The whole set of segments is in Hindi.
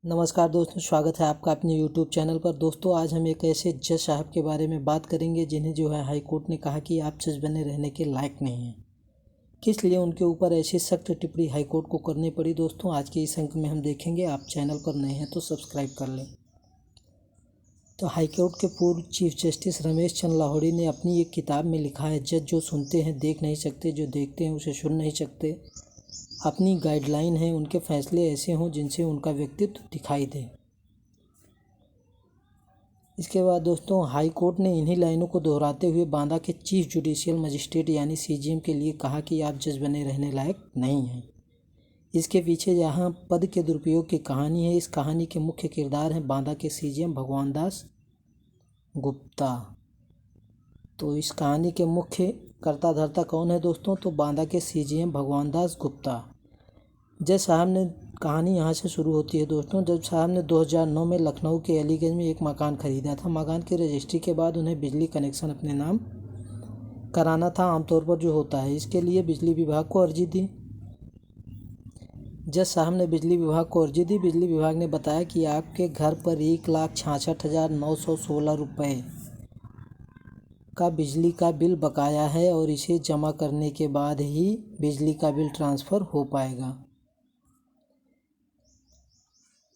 नमस्कार दोस्तों, स्वागत है आपका अपने यूट्यूब चैनल पर। दोस्तों, आज हम एक ऐसे जज साहब के बारे में बात करेंगे जिन्हें जो है हाई कोर्ट ने कहा कि आप जज बने रहने के लायक नहीं हैं। किस लिए उनके ऊपर ऐसी सख्त टिप्पणी हाई कोर्ट को करनी पड़ी। दोस्तों, आज के इस अंक में हम देखेंगे। आप चैनल पर नए हैं तो सब्सक्राइब कर लें। तो हाई कोर्ट के पूर्व चीफ जस्टिस रमेश चंद्र लाहोड़ी ने अपनी एक किताब में लिखा है, जज जो सुनते हैं देख नहीं सकते, जो देखते हैं उसे सुन नहीं सकते। अपनी गाइडलाइन है उनके फैसले ऐसे हों जिनसे उनका व्यक्तित्व दिखाई दे। इसके बाद दोस्तों, हाई कोर्ट ने इन्हीं लाइनों को दोहराते हुए बांदा के चीफ जुडिशियल मजिस्ट्रेट यानी सीजीएम के लिए कहा कि आप जज बने रहने लायक नहीं हैं। इसके पीछे यहाँ पद के दुरुपयोग की कहानी है। इस कहानी के मुख्य किरदार हैं बांदा के सीजीएम भगवान दास गुप्ता। तो इस कहानी के मुख्य कर्ता धर्ता कौन है दोस्तों? तो बांदा के सीजीएम भगवान दास गुप्ता। जज साहब ने कहानी यहाँ से शुरू होती है दोस्तों। जज साहब ने 2009 में लखनऊ के अलीगंज में एक मकान खरीदा था। मकान की रजिस्ट्री के बाद उन्हें बिजली कनेक्शन अपने नाम कराना था, आमतौर पर जो होता है। इसके लिए बिजली विभाग को अर्जी दी। जज साहब ने बिजली विभाग को अर्जी दी। बिजली विभाग ने बताया कि आपके घर पर 1,66,916 रुपये का बिजली का बिल बकाया है और इसे जमा करने के बाद ही बिजली का बिल ट्रांसफ़र हो पाएगा।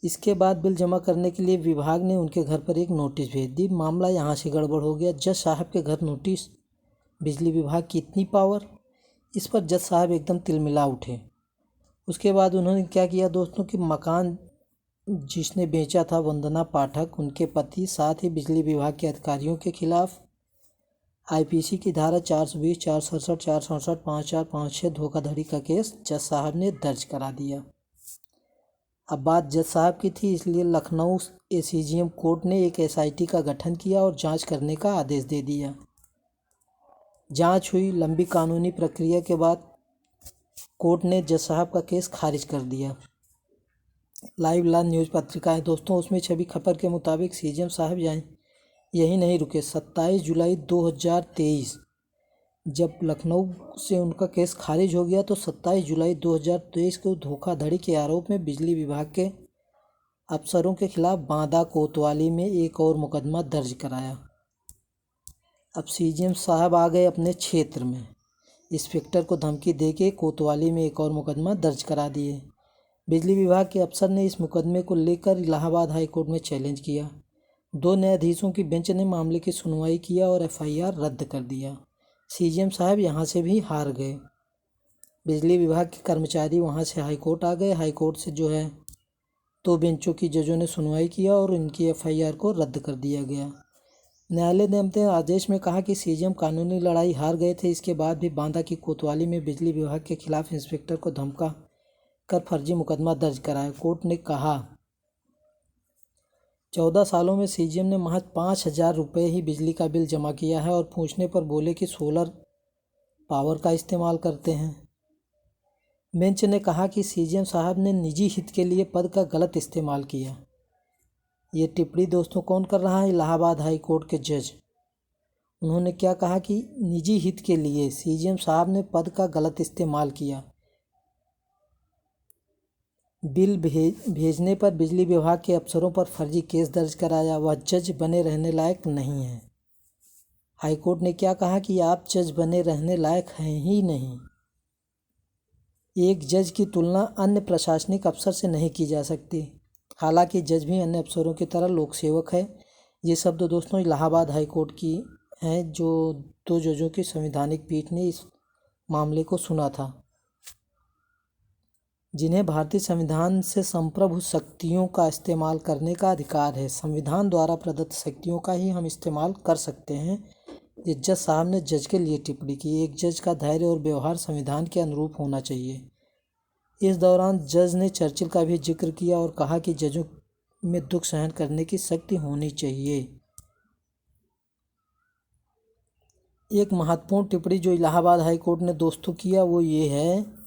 इसके बाद बिल जमा करने के लिए विभाग ने उनके घर पर एक नोटिस भेज दी। मामला यहाँ से गड़बड़ हो गया। जज साहब के घर नोटिस, बिजली विभाग की इतनी पावर। इस पर जज साहब एकदम तिलमिला उठे। उसके बाद उन्होंने क्या किया दोस्तों कि मकान जिसने बेचा था, वंदना पाठक, उनके पति, साथ ही बिजली विभाग के अधिकारियों के खिलाफ आईपीसी की धारा 420, 467, 467, 5456 धोखाधड़ी का केस जज साहब ने दर्ज करा दिया। अब बात जज साहब की थी, इसलिए लखनऊ एसीजीएम कोर्ट ने एक एसआईटी का गठन किया और जांच करने का आदेश दे दिया। जांच हुई। लंबी कानूनी प्रक्रिया के बाद कोर्ट ने जज साहब का केस खारिज कर दिया। लाइव ला न्यूज़ पत्रिका है दोस्तों, उसमें छवि खबर के मुताबिक सीजीएम साहब यही नहीं रुके। 27 जुलाई 2023 जब लखनऊ से उनका केस खारिज हो गया तो 27 जुलाई 2023 को धोखाधड़ी के आरोप में बिजली विभाग के अफसरों के खिलाफ बांदा कोतवाली में एक और मुकदमा दर्ज कराया। अब सीजीएम साहब आ गए अपने क्षेत्र में। इंस्पेक्टर को धमकी देके कोतवाली में एक और मुकदमा दर्ज करा दिए। बिजली विभाग के अफसर ने इस मुकदमे को लेकर इलाहाबाद हाई कोर्ट में चैलेंज किया। 2 न्यायाधीशों की बेंच ने मामले की सुनवाई किया और एफआईआर रद्द कर दिया। सीजीएम साहब यहाँ से भी हार गए। बिजली विभाग के कर्मचारी वहाँ से हाई कोर्ट आ गए। हाई कोर्ट से जो है 2 बेंचों की जजों ने सुनवाई किया और इनकी एफआईआर को रद्द कर दिया गया। न्यायालय ने अपने आदेश में कहा कि सीजीएम कानूनी लड़ाई हार गए थे। इसके बाद भी बांदा की कोतवाली में बिजली विभाग के खिलाफ इंस्पेक्टर को धमका कर फर्जी मुकदमा दर्ज कराया। कोर्ट ने कहा 14 सालों में सीजीएम ने महज 5,000 रुपये ही बिजली का बिल जमा किया है और पूछने पर बोले कि सोलर पावर का इस्तेमाल करते हैं। बेंच ने कहा कि सीजीएम साहब ने निजी हित के लिए पद का गलत इस्तेमाल किया। ये टिप्पणी दोस्तों कौन कर रहा है? इलाहाबाद हाई कोर्ट के जज। उन्होंने क्या कहा कि निजी हित के लिए सीजीएम साहब ने पद का गलत इस्तेमाल किया। बिल भेजने पर बिजली विभाग के अफसरों पर फर्जी केस दर्ज कराया। वह जज बने रहने लायक नहीं है। हाई कोर्ट ने क्या कहा कि आप जज बने रहने लायक हैं ही नहीं। एक जज की तुलना अन्य प्रशासनिक अफसर से नहीं की जा सकती। हालांकि जज भी अन्य अफसरों की तरह लोक सेवक है। ये शब्द दोस्तों इलाहाबाद हाई कोर्ट की हैं, जो 2 जजों की संवैधानिक पीठ ने इस मामले को सुना था, जिन्हें भारतीय संविधान से संप्रभु शक्तियों का इस्तेमाल करने का अधिकार है। संविधान द्वारा प्रदत्त शक्तियों का ही हम इस्तेमाल कर सकते हैं। ये जज साहब ने जज के लिए टिप्पणी की। एक जज का धैर्य और व्यवहार संविधान के अनुरूप होना चाहिए। इस दौरान जज ने चर्चिल का भी जिक्र किया और कहा कि जजों में दुख सहन करने की शक्ति होनी चाहिए। एक महत्वपूर्ण टिप्पणी जो इलाहाबाद हाई कोर्ट ने दोस्तों किया वो ये है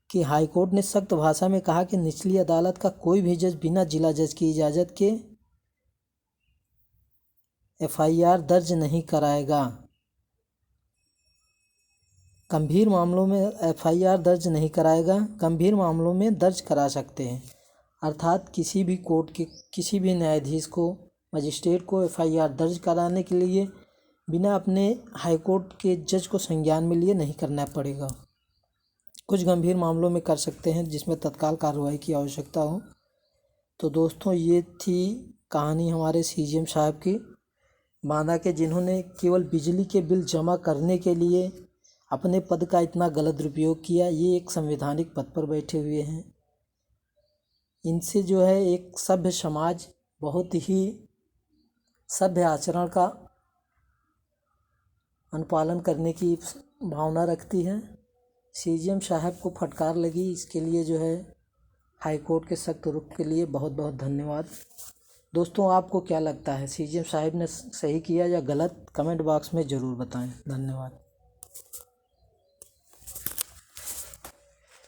कि हाई कोर्ट ने सख्त भाषा में कहा कि निचली अदालत का कोई भी जज बिना जिला जज की इजाज़त के एफआईआर दर्ज नहीं कराएगा। गंभीर मामलों में एफआईआर दर्ज नहीं कराएगा, गंभीर मामलों में दर्ज करा सकते हैं। अर्थात किसी भी कोर्ट के किसी भी न्यायाधीश को, मजिस्ट्रेट को एफआईआर दर्ज कराने के लिए बिना अपने हाईकोर्ट के जज को संज्ञान में लिए नहीं करना पड़ेगा। कुछ गंभीर मामलों में कर सकते हैं जिसमें तत्काल कार्रवाई की आवश्यकता हो। तो दोस्तों, ये थी कहानी हमारे सीजीएम साहब की, बांदा के, जिन्होंने केवल बिजली के बिल जमा करने के लिए अपने पद का इतना गलत दुरुपयोग किया। ये एक संवैधानिक पद पर बैठे हुए हैं। इनसे जो है एक सभ्य समाज बहुत ही सभ्य आचरण का अनुपालन करने की भावना रखती है। सीजीएम साहब को फटकार लगी, इसके लिए जो है हाई कोर्ट के सख्त रुख के लिए बहुत बहुत धन्यवाद। दोस्तों, आपको क्या लगता है, सीजीएम साहब ने सही किया या गलत? कमेंट बॉक्स में ज़रूर बताएं। धन्यवाद।